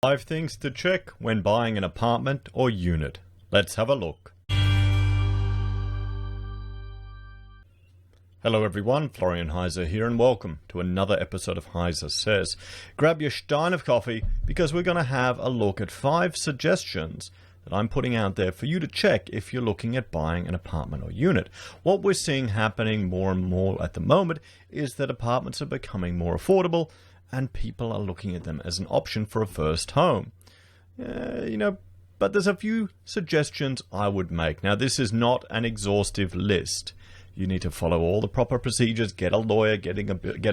5 things to check when buying an apartment or unit. Let's have a look. Hello everyone, Florian Heise here and welcome to another episode of HeiseSays. Grab your stein of coffee because we're going to have a look at 5 suggestions that I'm putting out there for you to check if you're looking at buying an apartment or unit. What we're seeing happening more and more at the moment is that apartments are becoming more affordable and people are looking at them as an option for a first home. But there's a few suggestions I would make. Now, this is not an exhaustive list. You need to follow all the proper procedures, get a lawyer, get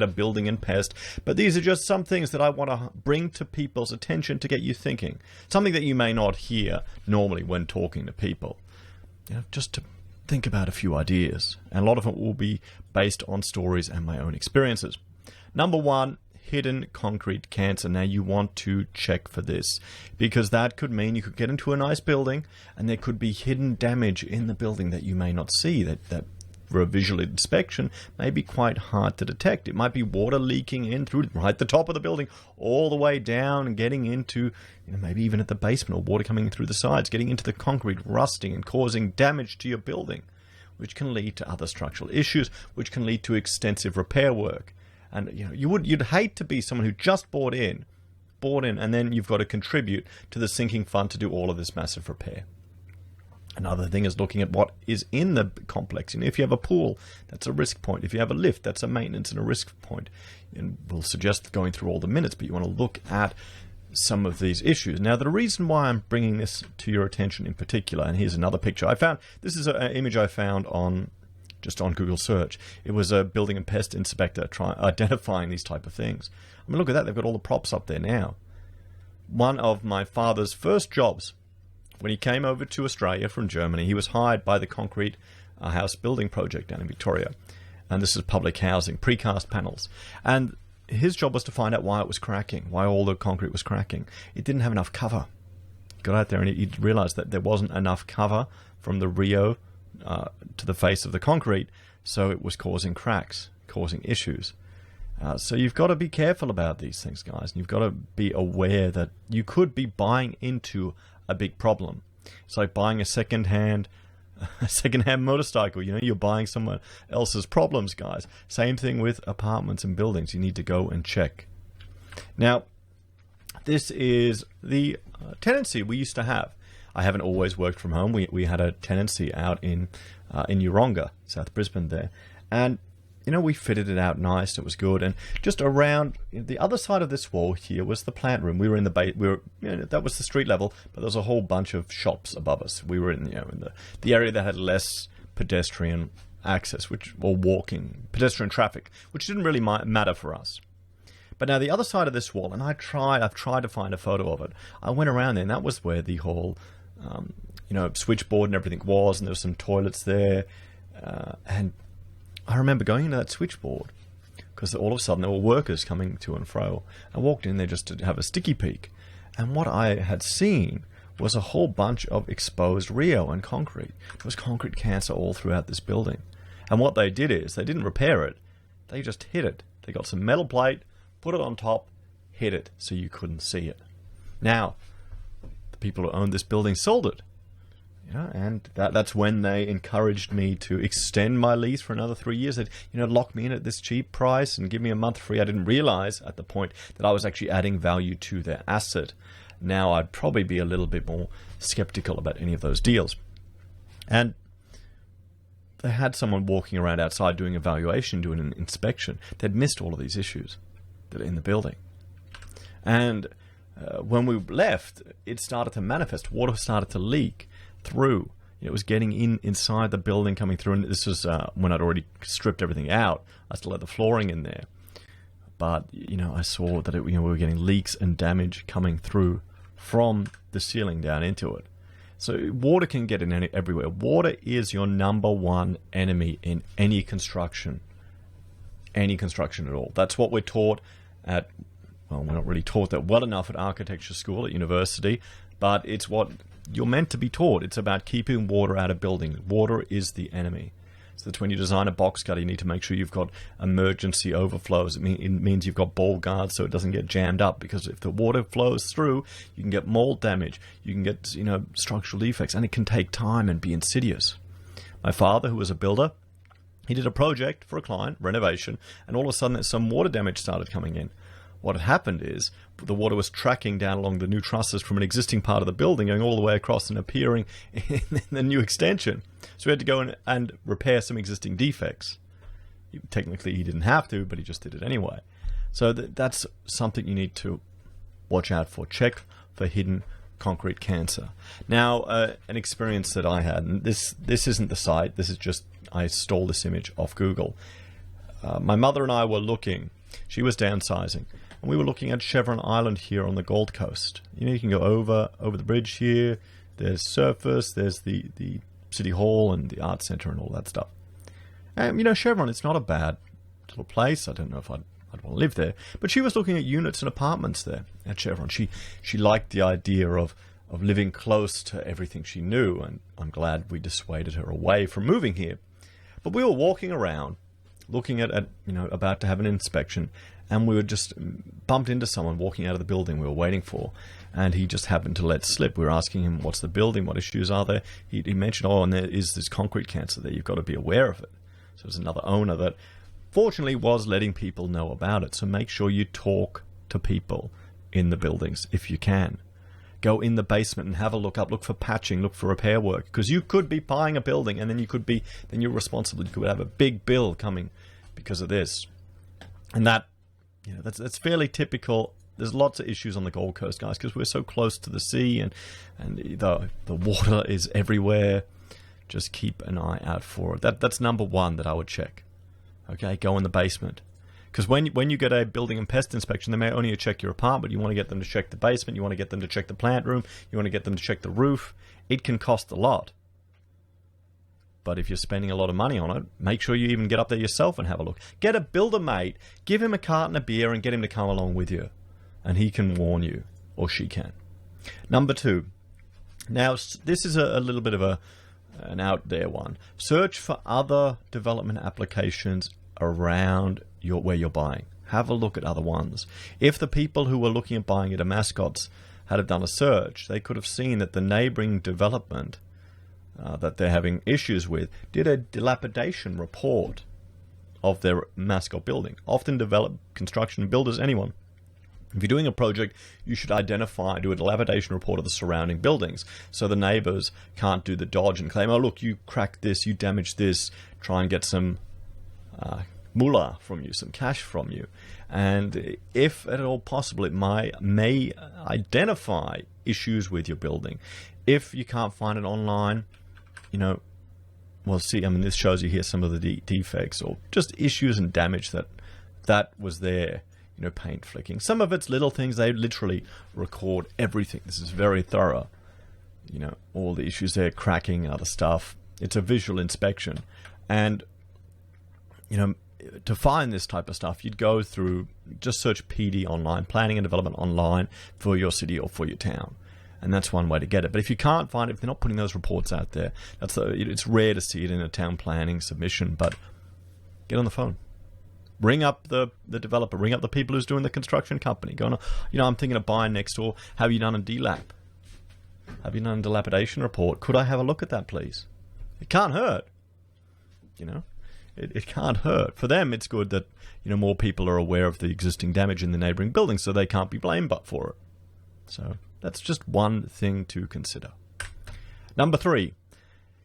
a building and pest. But these are just some things that I want to bring to people's attention to get you thinking. Something that you may not hear normally when talking to people. Just to think about a few ideas. And a lot of it will be based on stories and my own experiences. Number 1, hidden concrete cancer. Now you want to check for this because that could mean you could get into a nice building and there could be hidden damage in the building that you may not see, that for a visual inspection may be quite hard to detect. It might be water leaking in through right the top of the building all the way down and getting into maybe even at the basement, or water coming in through the sides, getting into the concrete, rusting and causing damage to your building, which can lead to other structural issues, which can lead to extensive repair work. And you'd hate to be someone who just bought in, and then you've got to contribute to the sinking fund to do all of this massive repair. Another thing is looking at what is in the complex. If you have a pool, that's a risk point. If you have a lift, that's a maintenance and a risk point. And we'll suggest going through all the minutes, but you want to look at some of these issues. Now, the reason why I'm bringing this to your attention in particular, and here's another picture I found. This is an image I found just on Google search. It was a building and pest inspector identifying these type of things. I mean, look at that. They've got all the props up there now. One of my father's first jobs, when he came over to Australia from Germany, he was hired by the concrete house building project down in Victoria. And this is public housing, precast panels. And his job was to find out why it was cracking, why all the concrete was cracking. It didn't have enough cover. He got out there and he realized that there wasn't enough cover from the Rio to the face of the concrete, so it was causing cracks, causing issues. So you've got to be careful about these things, guys. And you've got to be aware that you could be buying into a big problem. It's like buying a second-hand motorcycle. You're buying someone else's problems, guys. Same thing with apartments and buildings. You need to go and check. Now, this is the tenancy we used to have. I haven't always worked from home. We had a tenancy out in Yeronga, South Brisbane there. And, we fitted it out nice. It was good. And just around the other side of this wall here was the plant room. We were in the that was the street level, but there was a whole bunch of shops above us. We were in the area that had less pedestrian access, or pedestrian traffic, which didn't really matter for us. But now the other side of this wall, and I've tried to find a photo of it. I went around there, and that was where the whole switchboard and everything was, and there was some toilets there, and I remember going into that switchboard because all of a sudden there were workers coming to and fro. I walked in there just to have a sticky peek, and what I had seen was a whole bunch of exposed Rio and concrete. There was concrete cancer all throughout this building, and what they did is they didn't repair it, they just hid it. They got some metal plate, put it on top, hid it so you couldn't see it. Now, the people who owned this building sold it. And that's when they encouraged me to extend my lease for another 3 years. They'd, lock me in at this cheap price and give me a month free. I didn't realize at the point that I was actually adding value to their asset. Now I'd probably be a little bit more skeptical about any of those deals. And they had someone walking around outside doing a valuation, doing an inspection. They'd missed all of these issues that are in the building. And when we left, it started to manifest. Water started to leak through. It was getting inside the building, coming through, and this was when I'd already stripped everything out. I still had the flooring in there, but I saw that we were getting leaks and damage coming through from the ceiling down into it. So water can get in everywhere. Water is your number one enemy in any construction at all. That's what we're taught at. Well, we're not really taught that well enough at architecture school at university, but it's what you're meant to be taught. It's about keeping water out of buildings. Water is the enemy. So that's when you design a box cutter, you need to make sure you've got emergency overflows. It means you've got ball guards so it doesn't get jammed up, because if the water flows through, you can get mold damage, you can get structural defects, and it can take time and be insidious. My father, who was a builder, he did a project for a client, renovation, and all of a sudden some water damage started coming in. What had happened is the water was tracking down along the new trusses from an existing part of the building, going all the way across and appearing in the new extension. So we had to go in and repair some existing defects. Technically, he didn't have to, but he just did it anyway. So that's something you need to watch out for. Check for hidden concrete cancer. Now, an experience that I had, and this isn't the site, this is just, I stole this image off Google. My mother and I were looking, she was downsizing, and we were looking at Chevron Island here on the Gold Coast. You can go over the bridge here, there's Surface, there's the City Hall and the Art Center and all that stuff. And Chevron, it's not a bad little place. I don't know if I'd want to live there, but she was looking at units and apartments there at Chevron. She liked the idea of living close to everything she knew, and I'm glad we dissuaded her away from moving here. But we were walking around, looking at about to have an inspection, and we were just bumped into someone walking out of the building we were waiting for, and he just happened to let slip. We were asking him, what's the building, what issues are there? He mentioned, and there is this concrete cancer there, you've got to be aware of it. So there's another owner that fortunately was letting people know about it. So make sure you talk to people in the buildings if you can. Go in the basement and have a look for patching, look for repair work, because you could be buying a building and then you're responsible. You could have a big bill coming because of this. And that's fairly typical. There's lots of issues on the Gold Coast, guys, because we're so close to the sea and the water is everywhere. Just keep an eye out for it. That's number one that I would check. Okay, go in the basement. Because when you get a building and pest inspection, they may only check your apartment. You want to get them to check the basement. You want to get them to check the plant room. You want to get them to check the roof. It can cost a lot. But if you're spending a lot of money on it, make sure you even get up there yourself and have a look. Get a builder mate, give him a carton of beer and get him to come along with you. And he can warn you, or she can. Number two. Now, this is a little bit of an out there one. Search for other development applications around where you're buying. Have a look at other ones. If the people who were looking at buying at a Mascots had done a search, they could have seen that the neighboring development that they're having issues with did a dilapidation report of their Mascot building. Often construction builders, anyone, if you're doing a project, you should do a dilapidation report of the surrounding buildings so the neighbors can't do the dodge and claim, oh, look, you cracked this, you damaged this, try and get some moolah from you, some cash from you. And if at all possible, it may identify issues with your building. If you can't find it online, this shows you here some of the defects or just issues and damage that was there. Paint flicking. Some of it's little things. They literally record everything. This is very thorough. All the issues there, cracking and other stuff. It's a visual inspection. And, to find this type of stuff, you'd go through, just search PD online, planning and development online for your city or for your town. And that's one way to get it. But if you can't find it, if they're not putting those reports out there, it's rare to see it in a town planning submission, but get on the phone. Ring up the developer, ring up the people who's doing the construction company. Go, I'm thinking of buying next door. Have you done a DLAP? Have you done a dilapidation report? Could I have a look at that, please? It can't hurt. It can't hurt. For them, it's good that more people are aware of the existing damage in the neighboring buildings, so they can't be blamed for it. So that's just one thing to consider. Number 3,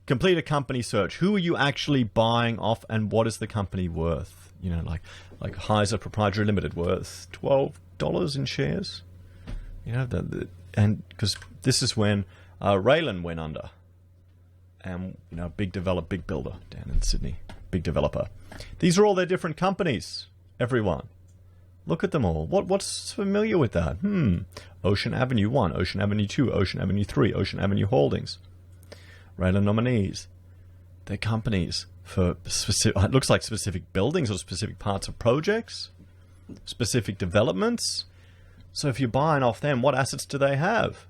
complete a company search. Who are you actually buying off, and what is the company worth? Like Heise Proprietary Limited worth $12 in shares. And because this is when Raylan went under, and big builder down in Sydney, big developer. These are all their different companies. Everyone, look at them all. What's familiar with that? Ocean Avenue 1, Ocean Avenue 2, Ocean Avenue 3, Ocean Avenue Holdings. Raylan nominees. They're companies for specific, it looks like specific buildings or specific parts of projects, specific developments. So if you're buying off them, what assets do they have?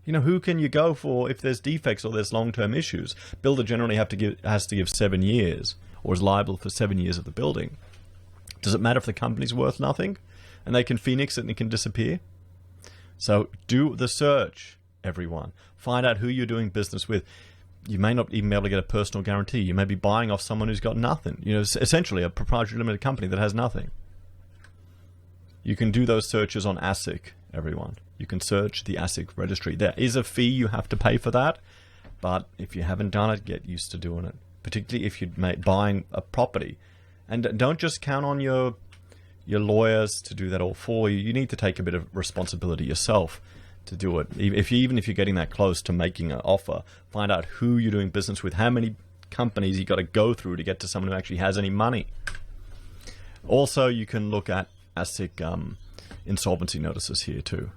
You know, who can you go for if there's defects or there's long-term issues? Builder generally has to give 7 years, or is liable for 7 years of the building. Does it matter if the company's worth nothing and they can phoenix it and it can disappear? So do the search, everyone. Find out who you're doing business with. You may not even be able to get a personal guarantee. You may be buying off someone who's got nothing. You know, essentially a proprietary limited company that has nothing. You can do those searches on ASIC, everyone. You can search the ASIC registry. There is a fee you have to pay for that, but if you haven't done it, get used to doing it, particularly if you're buying a property. And don't just count on your lawyers to do that all for you. You need to take a bit of responsibility yourself to do it. Even if you're getting that close to making an offer, find out who you're doing business with, how many companies you got to go through to get to someone who actually has any money. Also, you can look at ASIC insolvency notices here too.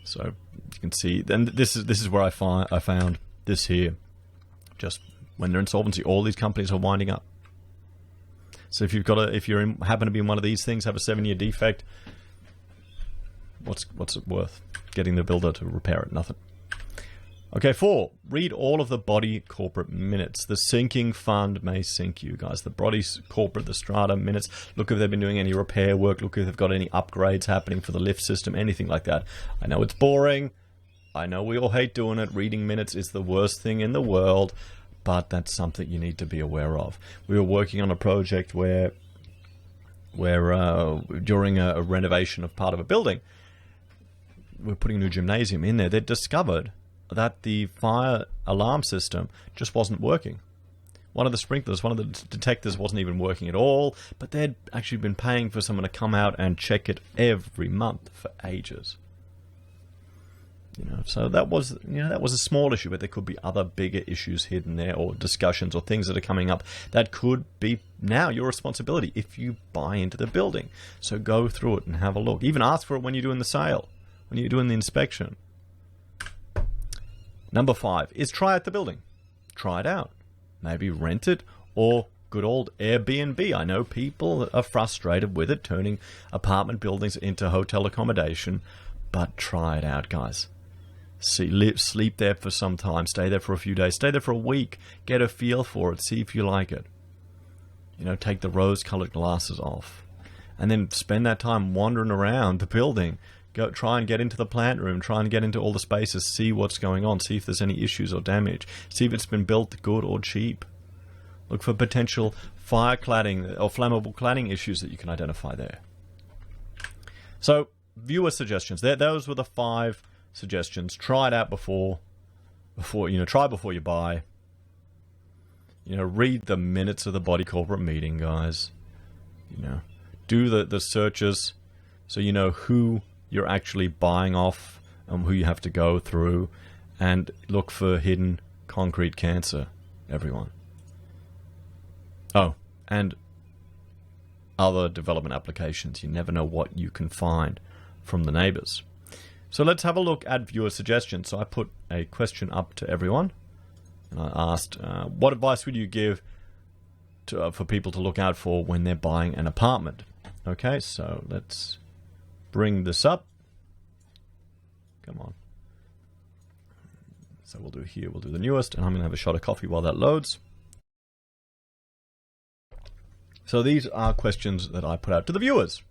So you can see, then this is where I found this here. Just when they're insolvency, all these companies are winding up. So if you happen to be in one of these things, have a 7-year defect, what's it worth? Getting the builder to repair it? Nothing. Okay, 4. Read all of the body corporate minutes. The sinking fund may sink you, guys. The body corporate, the strata minutes. Look if they've been doing any repair work. Look if they've got any upgrades happening for the lift system, anything like that. I know it's boring. I know we all hate doing it. Reading minutes is the worst thing in the world, but that's something you need to be aware of. We were working on a project where during a renovation of part of a building, we're putting a new gymnasium in there. They discovered that the fire alarm system just wasn't working. One of the sprinklers, one of the detectors wasn't even working at all, but they'd actually been paying for someone to come out and check it every month for ages. You know, so that was a small issue, but there could be other bigger issues hidden there, or discussions or things that are coming up that could be now your responsibility if you buy into the building. So go through it and have a look. Even ask for it when you're doing the sale, when you're doing the inspection. Number 5 is try out the building. Try it out. Maybe rent it, or good old Airbnb. I know people that are frustrated with it, turning apartment buildings into hotel accommodation, but try it out, guys. Sleep there for some time. Stay there for a few days. Stay there for a week. Get a feel for it. See if you like it. You know, take the rose-colored glasses off. And then spend that time wandering around the building. Go try and get into the plant room, try and get into all the spaces, see what's going on, see if there's any issues or damage, see if it's been built good or cheap. Look for potential fire cladding or flammable cladding issues that you can identify there. So, viewer suggestions. Those were the 5 suggestions. Try it out before try before you buy. You know, read the minutes of the body corporate meeting, guys. You know, do the searches so you know who you're actually buying off and who you have to go through, and look for hidden concrete cancer, everyone. Oh, and other development applications. You never know what you can find from the neighbors. So let's have a look at viewer suggestions. So I put a question up to everyone, and I asked, what advice would you give for people to look out for when they're buying an apartment? Okay, so let's bring this up. Come on. So we'll do the newest, and I'm going to have a shot of coffee while that loads. So these are questions that I put out to the viewers.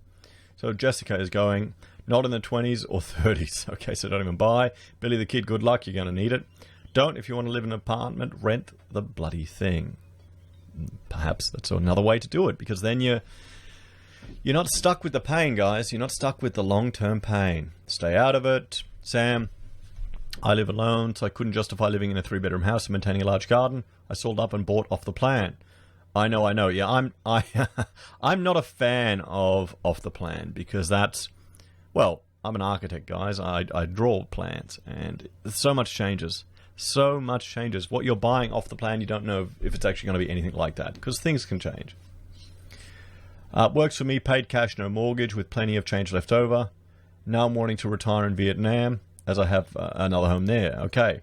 So Jessica is going, not in the 20s or 30s. Okay, so don't even buy. Billy the Kid, good luck, you're going to need it. Don't, if you want to live in an apartment, rent the bloody thing. Perhaps that's another way to do it, because then you're not stuck with the pain, guys. You're not stuck with the long-term pain. Stay out of it. Sam, I live alone, so I couldn't justify living in a 3-bedroom house and maintaining a large garden. I sold up and bought off the plan. I know. Yeah, I'm not a fan of off the plan, because that's, well, I'm an architect, guys. I draw plans, and so much changes. So much changes. What you're buying off the plan, you don't know if it's actually going to be anything like that, because things can change. Works for me, paid cash, no mortgage, with plenty of change left over. Now I'm wanting to retire in Vietnam, as I have another home there. Okay.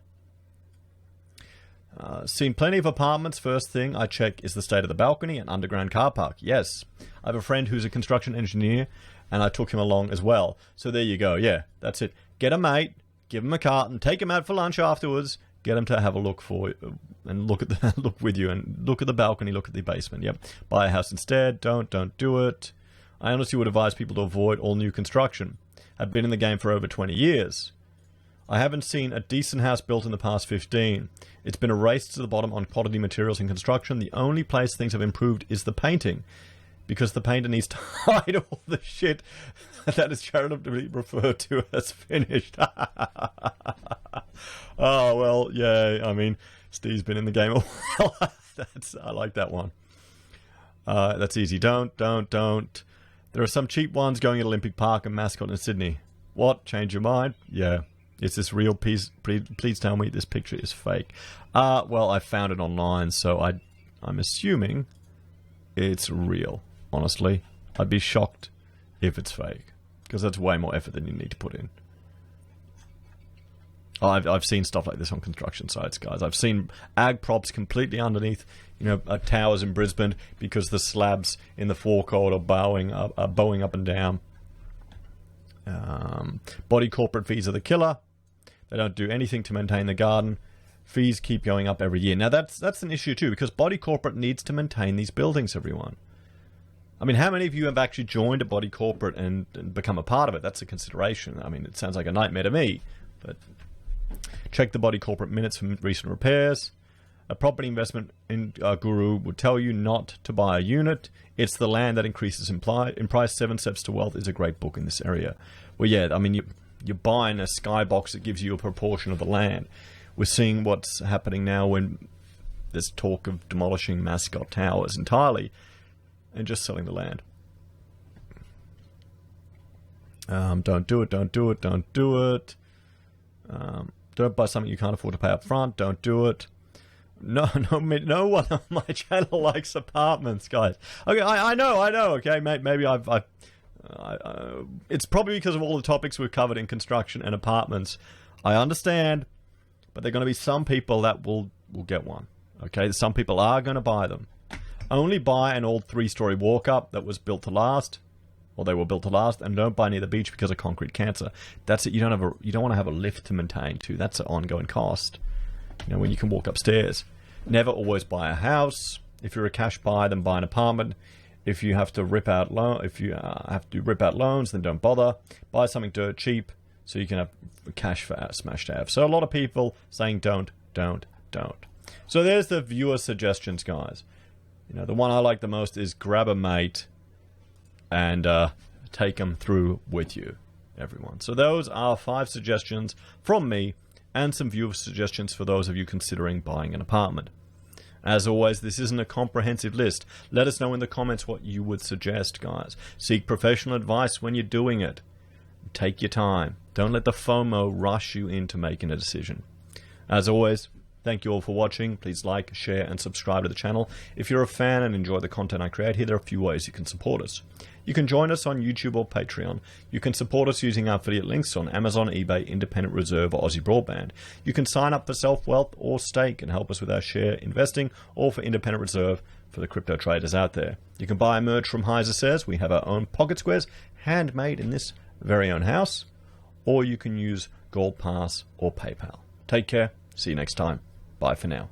Seen plenty of apartments. First thing I check is the state of the balcony and underground car park. Yes. I have a friend who's a construction engineer, and I took him along as well. So there you go. Yeah, that's it. Get a mate, give them a carton, take them out for lunch afterwards, get them to have a look for and look at the look with you and look at the balcony, look at the basement. Yep. Buy a house instead. Don't do it. I honestly would advise people to avoid all new construction. I've been in the game for over 20 years. I haven't seen a decent house built in the past 15. It's been a race to the bottom on quality materials and construction. The only place things have improved is the painting, because the painter needs to hide all the shit that is charitably referred to as finished. Oh, well, yeah, I mean, Steve's been in the game a while. I like that one. That's easy. Don't. There are some cheap ones going at Olympic Park and Mascot in Sydney. What? Change your mind? Yeah. Is this real? Please tell me this picture is fake. Well, I found it online, so I'm assuming it's real. Honestly, I'd be shocked if it's fake, because that's way more effort than you need to put in. I've seen stuff like this on construction sites, guys. I've seen ag props completely underneath, towers in Brisbane because the slabs in the forecourt are bowing up and down. Body corporate fees are the killer. They don't do anything to maintain the garden. Fees keep going up every year. Now that's an issue too, because body corporate needs to maintain these buildings, everyone. I mean, how many of you have actually joined a body corporate and become a part of it? That's a consideration. I mean, it sounds like a nightmare to me, but check the body corporate minutes from recent repairs. A property investment guru would tell you not to buy a unit. It's the land that increases in price. 7 Steps to Wealth is a great book in this area. Well, yeah, I mean, you're buying a skybox that gives you a proportion of the land. We're seeing what's happening now when there's talk of demolishing Mascot Towers entirely and just selling the land. Don't do it. Don't buy something you can't afford to pay up front. Don't do it. No one on my channel likes apartments, guys. Okay, I know. Okay, maybe it's probably because of all the topics we've covered in construction and apartments. I understand, but there are going to be some people that will get one. Okay, some people are going to buy them. Only buy an old 3-story walk-up that was built to last, or they were built to last, and don't buy near the beach because of concrete cancer. That's it. You don't want to have a lift to maintain too. That's an ongoing cost. When you can walk upstairs. Never always buy a house. If you're a cash buyer, then buy an apartment. If you have to rip out loans, then don't bother. Buy something dirt cheap so you can have cash for smash to have. So a lot of people saying don't. So there's the viewer suggestions, guys. The one I like the most is grab a mate and take them through with you, everyone. So those are 5 suggestions from me, and some viewer suggestions for those of you considering buying an apartment. As always, this isn't a comprehensive list. Let us know in the comments what you would suggest, guys. Seek professional advice when you're doing it. Take your time. Don't let the FOMO rush you into making a decision. As always, thank you all for watching. Please like, share, and subscribe to the channel. If you're a fan and enjoy the content I create here, there are a few ways you can support us. You can join us on YouTube or Patreon. You can support us using our affiliate links on Amazon, eBay, Independent Reserve, or AussieBroadband. You can sign up for SelfWealth or Stake and help us with our share investing, or for Independent Reserve for the crypto traders out there. You can buy merch from HeiseSays. We have our own pocket squares, handmade in this very own house. Or you can use Gold Pass or PayPal. Take care. See you next time. Bye for now.